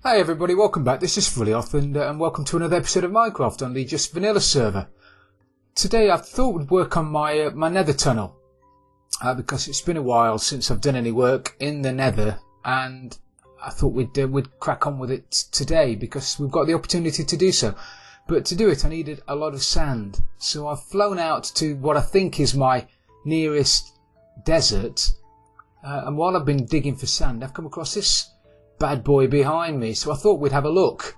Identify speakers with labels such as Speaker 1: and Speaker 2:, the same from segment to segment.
Speaker 1: Hi everybody, welcome back. This is Fulioth and welcome to another episode of Minecraft on the Just Vanilla server. Today I thought we'd work on my Nether Tunnel because it's been a while since I've done any work in the Nether, and I thought we'd crack on with it today because we've got the opportunity to do so. But to do it I needed a lot of sand, so I've flown out to what I think is my nearest desert, and while I've been digging for sand I've come across this bad boy behind me, so I thought we'd have a look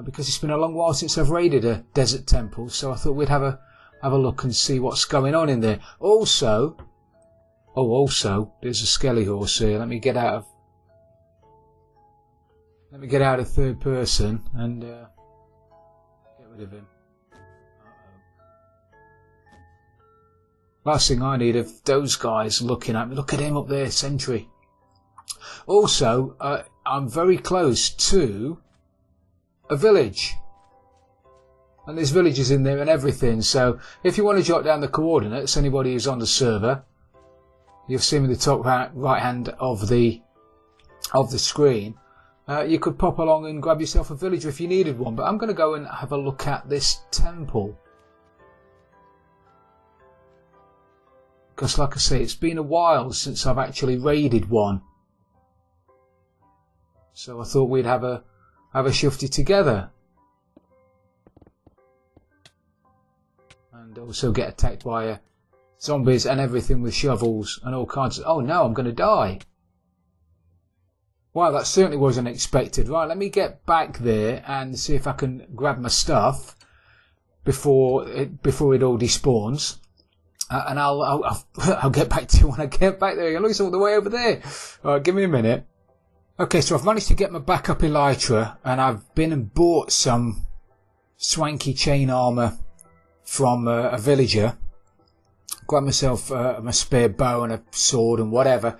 Speaker 1: because it's been a long while since I've raided a desert temple, so I thought we'd have a look and see what's going on in there. Also there's a skelly horse here. Let me get out of third person and get rid of him. Last thing I need of those guys looking at me. Look at him up there, sentry. Also, I'm very close to a village. And there's villages in there and everything. So if you want to jot down the coordinates, anybody who's on the server, you'll see them in the top right hand of the screen. You could pop along and grab yourself a villager if you needed one. But I'm going to go and have a look at this temple. Because like I say, it's been a while since I've actually raided one. So I thought we'd have a shufty together. And also get attacked by zombies and everything with shovels and all kinds of... Oh no, I'm going to die. Wow, that certainly wasn't expected. Right, let me get back there and see if I can grab my stuff before it all despawns. And I'll get back to you when I get back there. Look, it's all the way over there. Alright, give me a minute. Okay, so I've managed to get my backup elytra, and I've been and bought some swanky chain armour from a villager. Grabbed myself my spare bow and a sword and whatever,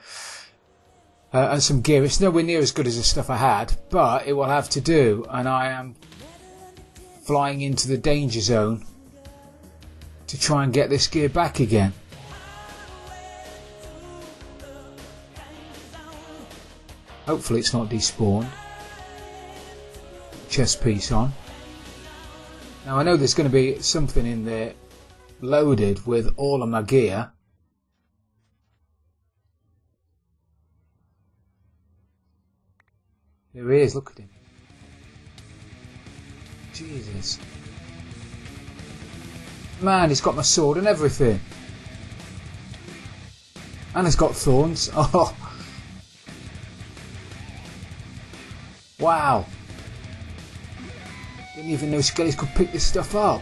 Speaker 1: and some gear. It's nowhere near as good as the stuff I had, but it will have to do, and I am flying into the danger zone to try and get this gear back again. Hopefully it's not despawned. Chest piece on. Now I know there's going to be something in there loaded with all of my gear. There he is, look at him. Jesus. Man, he's got my sword and everything. And he's got thorns. Oh. Wow. Didn't even know skellies could pick this stuff up.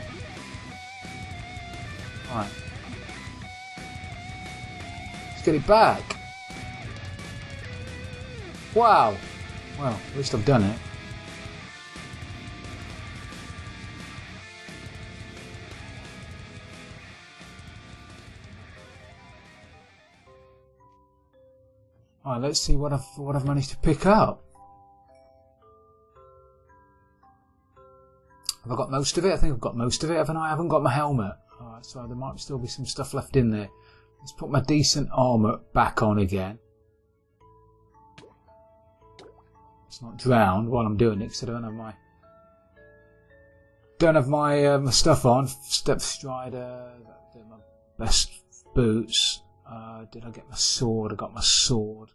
Speaker 1: Right. Let's get it back. Wow. Well, at least I've done it. Alright, let's see what I've managed to pick up. Have I got most of it? I think I've got most of it, haven't I? I haven't got my helmet. Alright, so there might still be some stuff left in there. Let's put my decent armour back on again. It's not drowned while I'm doing it because I don't have my stuff on. Step strider, my best boots. Did I get my sword? I got my sword.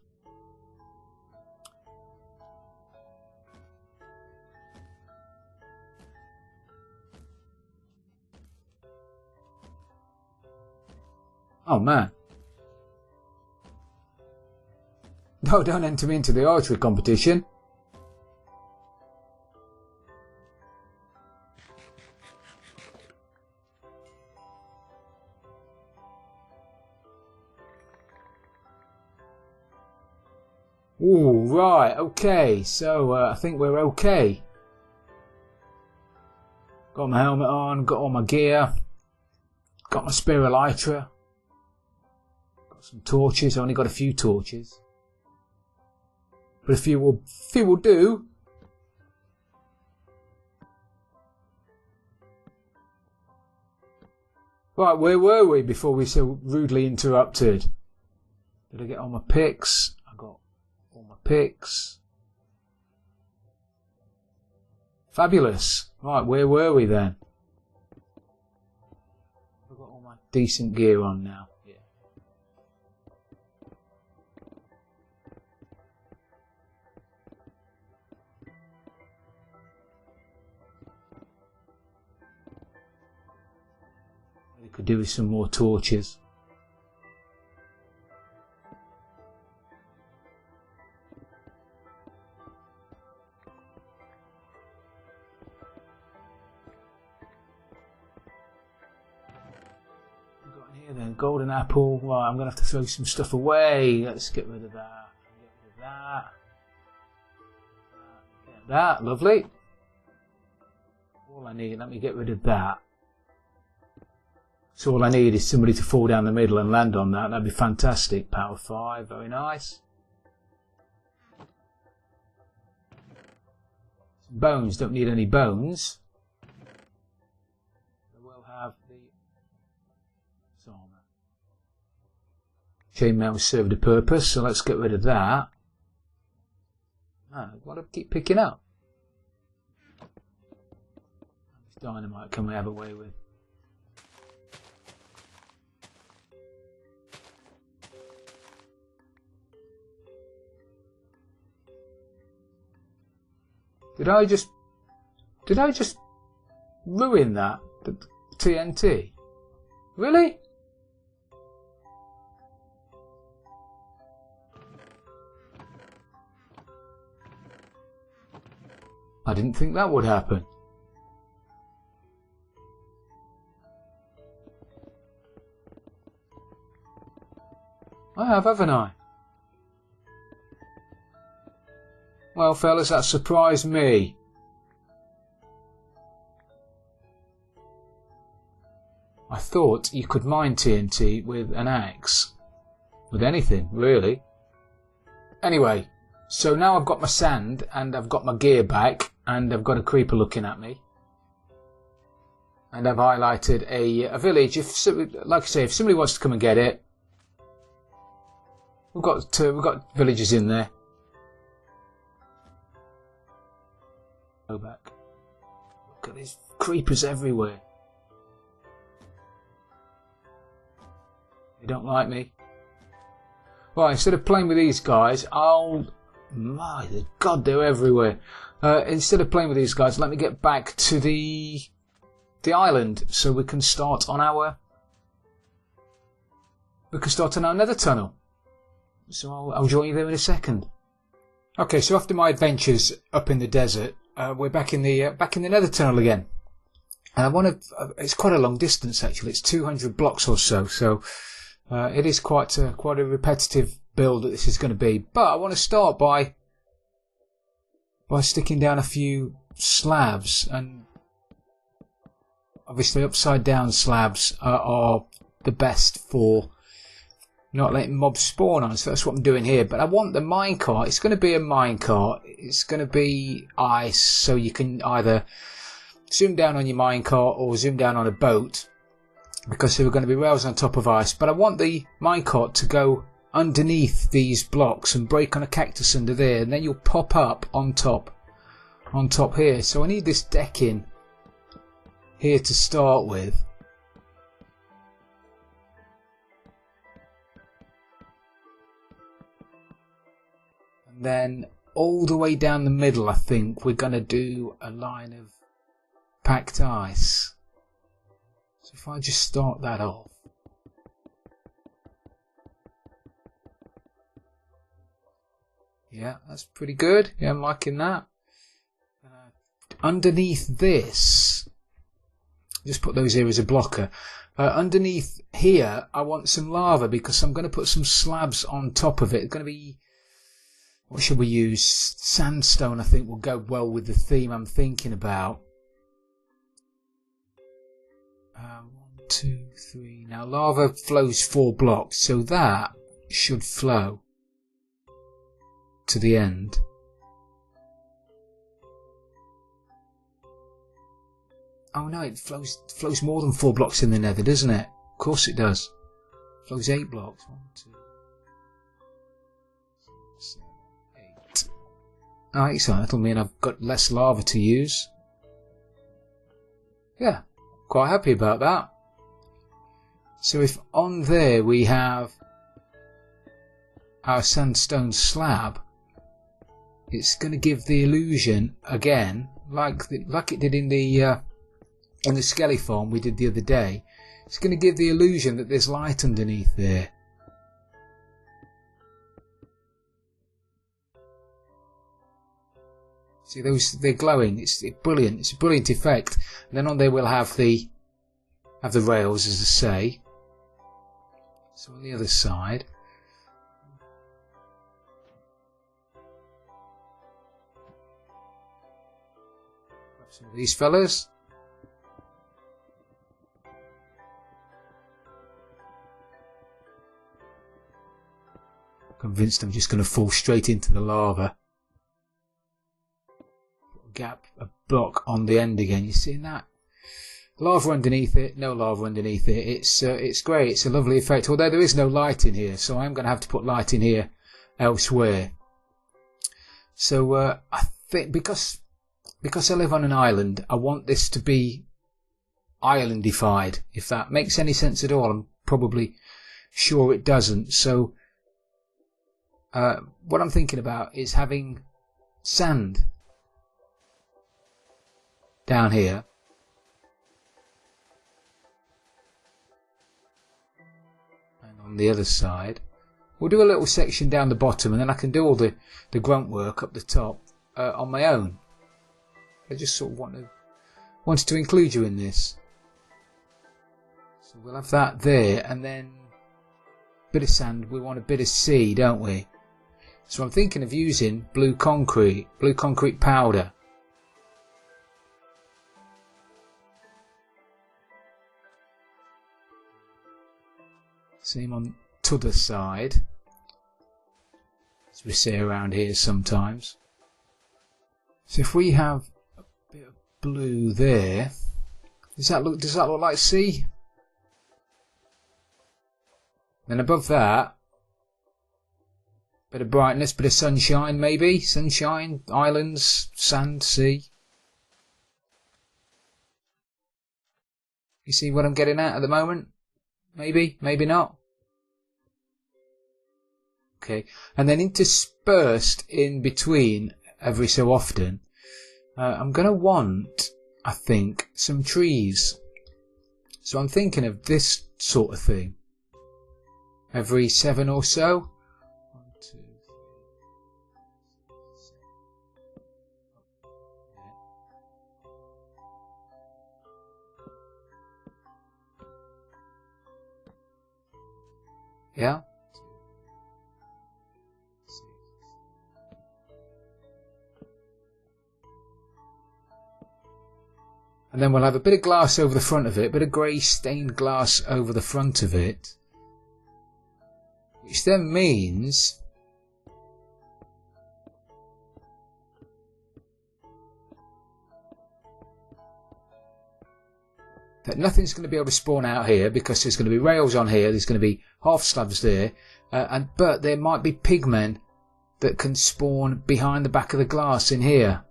Speaker 1: Oh man. No, don't enter me into the archery competition. Ooh, right, okay, so I think we're okay. Got my helmet on, got all my gear, got my spare elytra. Some torches. I only got a few torches, but a few will do. Right, where were we before we so rudely interrupted? Did I get all my picks? I got all my picks. Fabulous. Right, where were we then? I've got all my decent gear on now. Yeah. We could do with some more torches. Then golden apple. Well, I'm going to have to throw some stuff away. Let's get rid of that. Get rid of that. Get that. Lovely. All I need. Let me get rid of that. So all I need is somebody to fall down the middle and land on that. That'd be fantastic. Power 5. Very nice. Some bones. Don't need any bones. We'll have the chainmail served a purpose, so let's get rid of that. What do I keep picking up? How much dynamite can we have away with? Did I just ruin that? The TNT? Really? I didn't think that would happen. I have, haven't I? Well, fellas, that surprised me. I thought you could mine TNT with an axe. With anything, really. Anyway, so now I've got my sand and I've got my gear back and I've got a creeper looking at me. And I've highlighted a village. If, like I say, if somebody wants to come and get it, we've got villagers in there. Go back. Look at these creepers everywhere. They don't like me. Well, instead of playing with these guys, my God, they're everywhere. Instead of playing with these guys, let me get back to the island so we can start on our Nether Tunnel. So I'll join you there in a second. Okay, so after my adventures up in the desert, we're back in the Nether Tunnel again. And it's quite a long distance actually. It's 200 blocks or so. So it is quite a repetitive build that this is going to be. But I want to start by sticking down a few slabs, and obviously upside down slabs are the best for not letting mobs spawn on, so that's what I'm doing here. But I want the minecart. It's going to be a minecart. It's going to be ice, so you can either zoom down on your minecart or zoom down on a boat, because there are going to be rails on top of ice. But I want the minecart to go underneath these blocks and break on a cactus under there, and then you'll pop up on top here. So I need this decking here to start with. And then all the way down the middle, I think we're going to do a line of packed ice. So if I just start that off. Yeah, that's pretty good. Yeah, I'm liking that. Underneath this, just put those here as a blocker. Underneath here, I want some lava because I'm going to put some slabs on top of it. It's going to be, what should we use? Sandstone, I think, will go well with the theme I'm thinking about. 1, 2, 3. Now, lava flows 4 blocks, so that should flow to the end. Oh no, it flows more than 4 blocks in the nether, doesn't it? Of course it does. It flows 8 blocks. 1, 2, 6, 7, 8. Alright, so that'll mean I've got less lava to use. Yeah, quite happy about that. So if on there we have our sandstone slab, it's going to give the illusion again, like it did in the skelly farm we did the other day. It's going to give the illusion that there's light underneath there. See those? They're glowing. It's brilliant. It's a brilliant effect. And then on there we'll have the rails, as I say. So on the other side, grab some of these fellas. Convinced I'm just going to fall straight into the lava. Gap, a block on the end again. You seeing that? Lava underneath it, no lava underneath it. It's great. It's a lovely effect. Although there is no light in here, so I'm going to have to put light in here elsewhere. So I think because I live on an island, I want this to be islandified. If that makes any sense at all, I'm probably sure it doesn't. So what I'm thinking about is having sand down here, and on the other side we'll do a little section down the bottom, and then I can do all the grunt work up the top on my own. I just sort of wanted to include you in this. So we'll have that there, and then a bit of sand. We want a bit of sea, don't we? So I'm thinking of using blue concrete powder. Same on t'other side, as we say around here sometimes. So if we have a bit of blue there, does that look like sea? Then above that, bit of brightness, bit of sunshine maybe, sunshine, islands, sand, sea. You see what I'm getting at the moment? Maybe, maybe not. Okay, and then interspersed in between every so often, I'm going to want, I think, some trees. So I'm thinking of this sort of thing. Every 7 or so. 1, 2, 3, 7. Yeah. And then we'll have a bit of glass over the front of it, a bit of grey stained glass over the front of it, which then means that nothing's going to be able to spawn out here, because there's going to be rails on here, there's going to be half slabs there, but there might be pigmen that can spawn behind the back of the glass in here,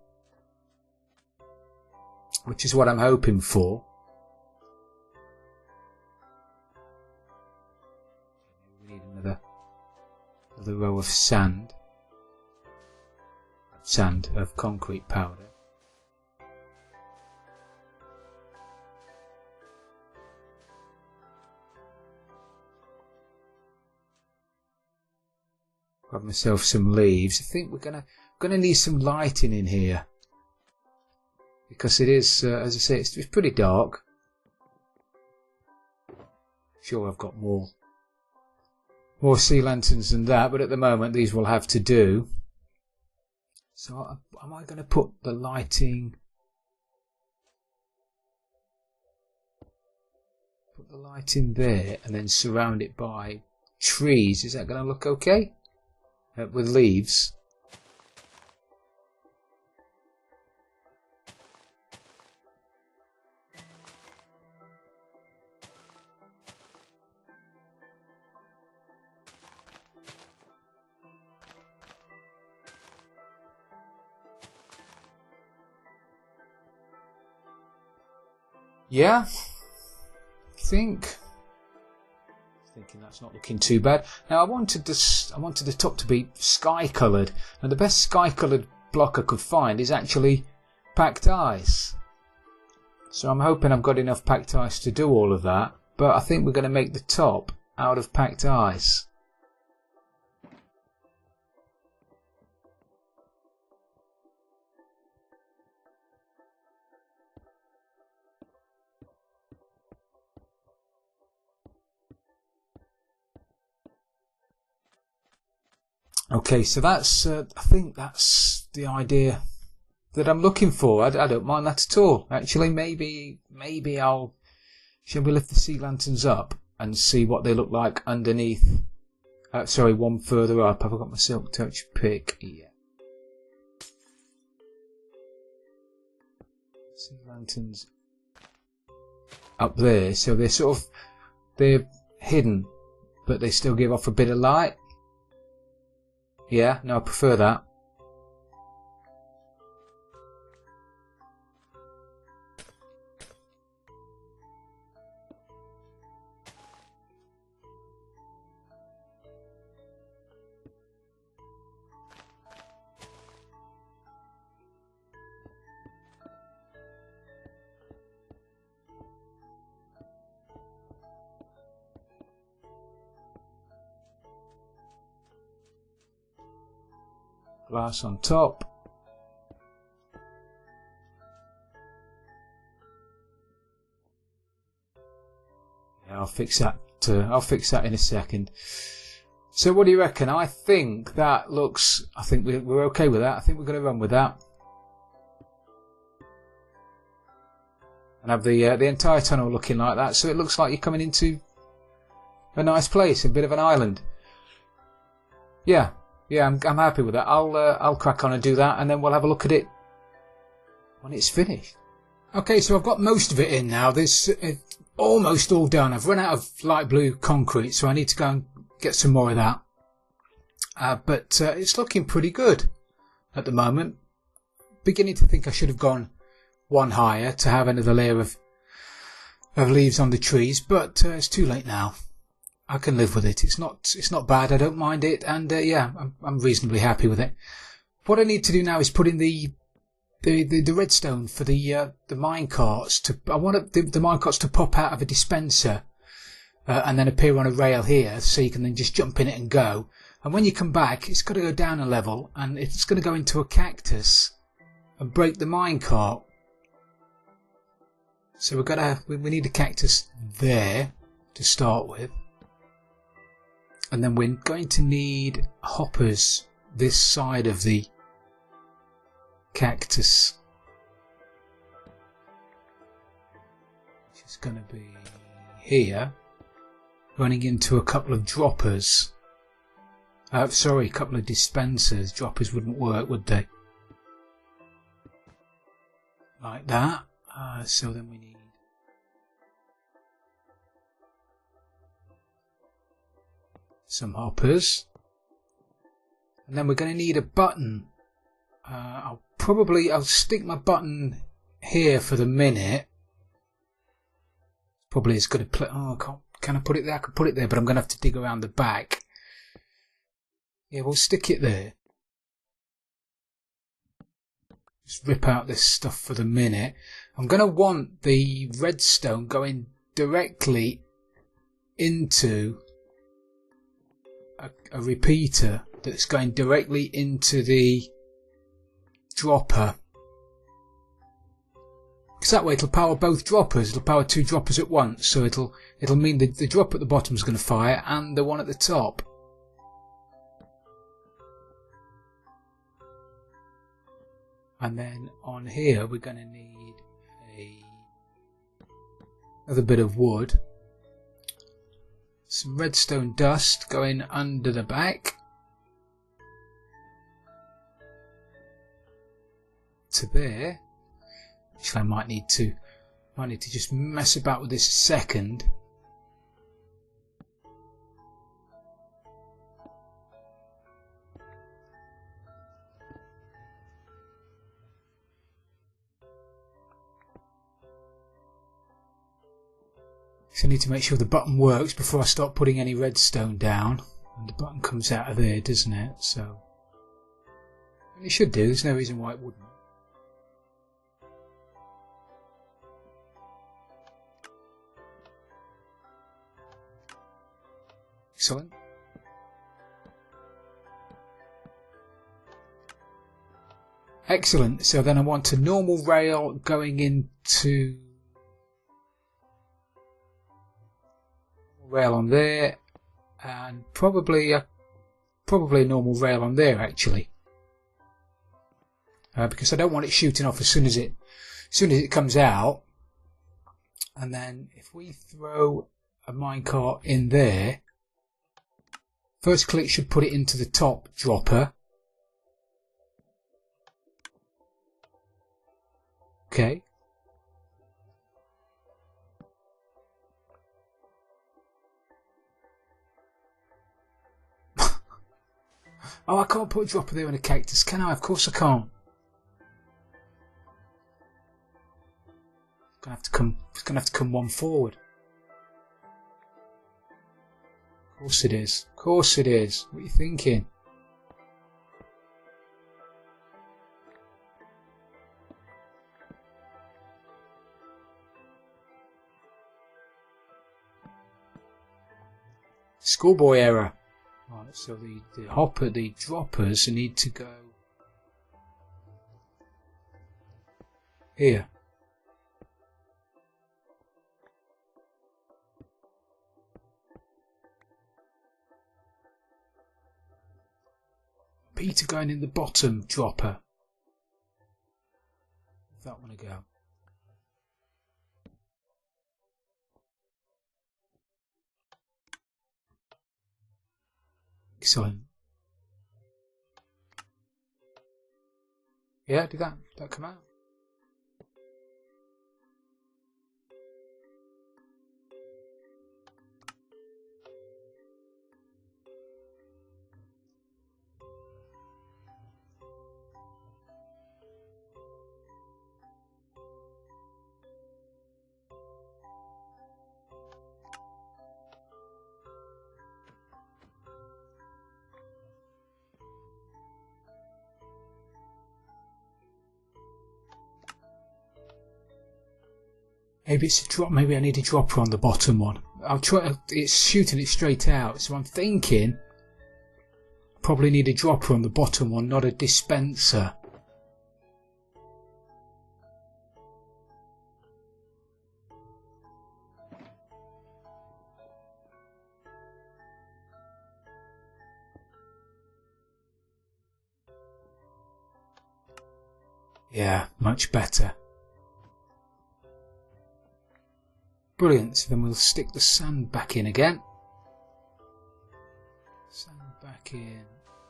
Speaker 1: which is what I'm hoping for. We need another row of sand of concrete powder. Grab myself some leaves. I think we're gonna need some lighting in here, because it is, as I say, it's pretty dark. Sure, I've got more sea lanterns than that, but at the moment these will have to do. So am I going to put the lighting? Put the light in there and then surround it by trees. Is that going to look okay? With leaves. Yeah, thinking that's not looking too bad. Now I wanted the top to be sky coloured, and the best sky coloured block I could find is actually packed ice. So I'm hoping I've got enough packed ice to do all of that, but I think we're going to make the top out of packed ice. Okay, so that's I think that's the idea that I'm looking for. I don't mind that at all. Actually, maybe shall we lift the sea lanterns up and see what they look like underneath? Sorry, one further up. Have I got my silk touch pick? Yeah. Sea lanterns up there, so they're hidden, but they still give off a bit of light. Yeah, no, I prefer that. Glass on top. Yeah, I'll fix that. I'll fix that in a second. So what do you reckon? I think that looks. I think we're okay with that. I think we're going to run with that, and have the entire tunnel looking like that. So it looks like you're coming into a nice place, a bit of an island. Yeah. Yeah, I'm happy with that. I'll crack on and do that, and then we'll have a look at it when it's finished. Okay, so I've got most of it in now. This almost all done. I've run out of light blue concrete, so I need to go and get some more of that. But it's looking pretty good at the moment. Beginning to think I should have gone one higher to have another layer of leaves on the trees, but it's too late now. I can live with it. It's not bad. I don't mind it, and yeah, I'm reasonably happy with it. What I need to do now is put in the redstone for the mine carts. I want the mine carts to pop out of a dispenser and then appear on a rail here, so you can then just jump in it and go. And when you come back, it's got to go down a level, and it's going to go into a cactus and break the mine cart. So we need a cactus there to start with. And then we're going to need hoppers this side of the cactus, which is going to be here, running into a couple of droppers. Sorry, a couple of dispensers. Droppers wouldn't work, would they? Like that. So then we need some hoppers, and then we're going to need a button. I'll stick my button here for the minute. Probably as good a place. Oh, can I put it there? I could put it there, but I'm going to have to dig around the back. Yeah, we'll stick it there. Just rip out this stuff for the minute. I'm going to want the redstone going directly into a repeater that's going directly into the dropper, because that way it'll power both droppers. It'll power two droppers at once, so it'll mean the drop at the bottom is going to fire and the one at the top. And then on here we're going to need another bit of wood. Some redstone dust going under the back to there. Actually, I might need to just mess about with this a second. So I need to make sure the button works before I start putting any redstone down. And the button comes out of there, doesn't it? So and it should do, there's no reason why it wouldn't. Excellent. Excellent. So then I want a normal rail going into rail on there, and probably a normal rail on there actually, because I don't want it shooting off as soon as it comes out. And then if we throw a minecart in there, first click should put it into the top dropper. Okay. Oh, I can't put a dropper there in a cactus, can I? Of course I can't. It's gonna have to come one forward. Of course it is. Of course it is. What are you thinking? Schoolboy error. Right, so the droppers need to go here. Peter going in the bottom dropper. If that want to go. Excellent. Yeah, did that come out? Maybe it's a drop. Maybe I need a dropper on the bottom one. I'll try. It's shooting it straight out, so I'm thinking probably need a dropper on the bottom one, not a dispenser. Yeah, much better. Brilliant. So then we'll stick the sand back in again. Sand back in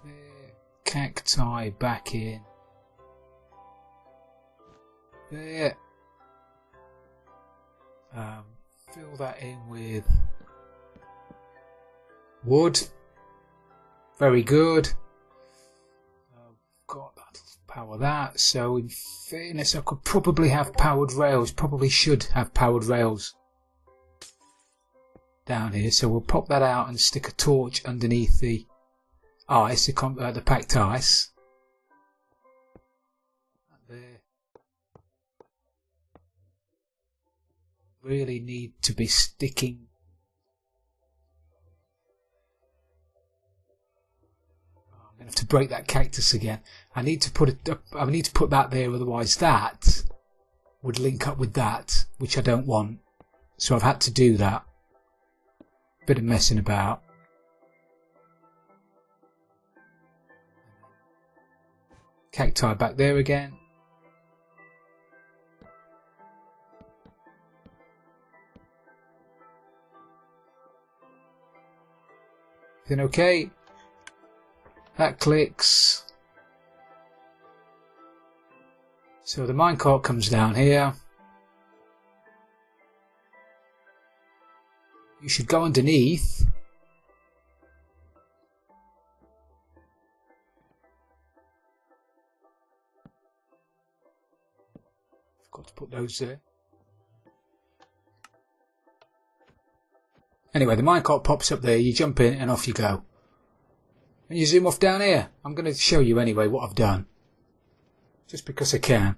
Speaker 1: there. Cacti back in there. Fill that in with wood. Very good. Got that. Power that. So in fairness, I could probably have powered rails. Probably should have powered rails down here. So we'll pop that out and stick a torch underneath the ice, the packed ice. There. Really need to be sticking. I'm going to have to break that cactus again. I need to put that there, otherwise that would link up with that, which I don't want. So I've had to do that. Bit of messing about. Cacti back there again. Then okay. That clicks. So the minecart comes down here. You should go underneath. Forgot to put those there. Anyway, the minecart pops up there, you jump in and off you go. And you zoom off down here. I'm going to show you anyway what I've done. Just because I can.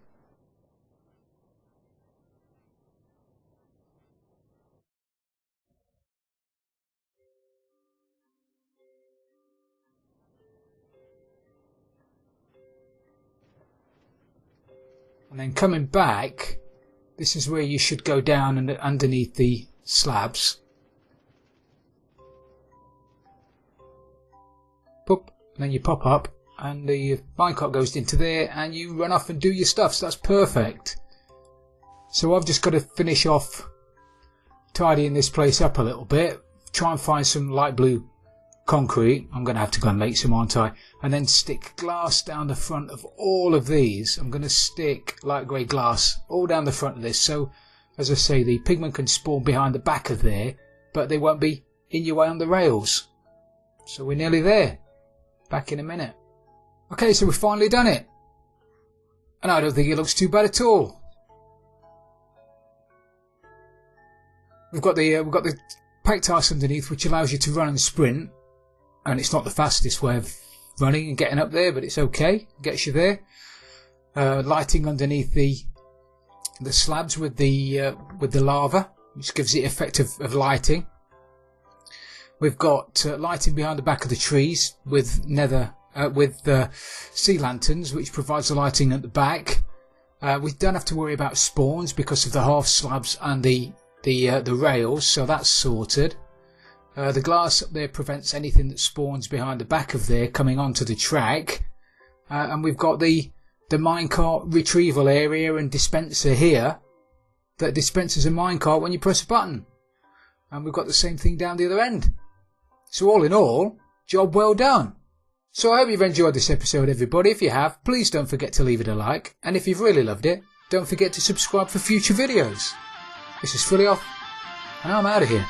Speaker 1: And then coming back, this is where you should go down and underneath the slabs. Boop, and then you pop up and the minecart goes into there and you run off and do your stuff. So that's perfect. So I've just got to finish off tidying this place up a little bit. Try and find some light blue concrete. I'm going to have to go and make some, aren't I? And then stick glass down the front of all of these. I'm going to stick light grey glass all down the front of this. So, as I say, the pigmen can spawn behind the back of there, but they won't be in your way on the rails. So we're nearly there. Back in a minute. Okay, so we've finally done it. And I don't think it looks too bad at all. We've got the packed ice underneath, which allows you to run and sprint. And it's not the fastest way of running and getting up there, but it's okay. It gets you there. Lighting underneath the slabs with the lava, which gives the effect of lighting. We've got lighting behind the back of the trees with sea lanterns, which provides the lighting at the back. We don't have to worry about spawns because of the half slabs and the rails, so that's sorted. The glass up there prevents anything that spawns behind the back of there coming onto the track. And we've got the minecart retrieval area and dispenser here that dispenses a minecart when you press a button. And we've got the same thing down the other end. So all in all, job well done. So I hope you've enjoyed this episode, everybody. If you have, please don't forget to leave it a like. And if you've really loved it, don't forget to subscribe for future videos. This is Fully Off, and I'm out of here.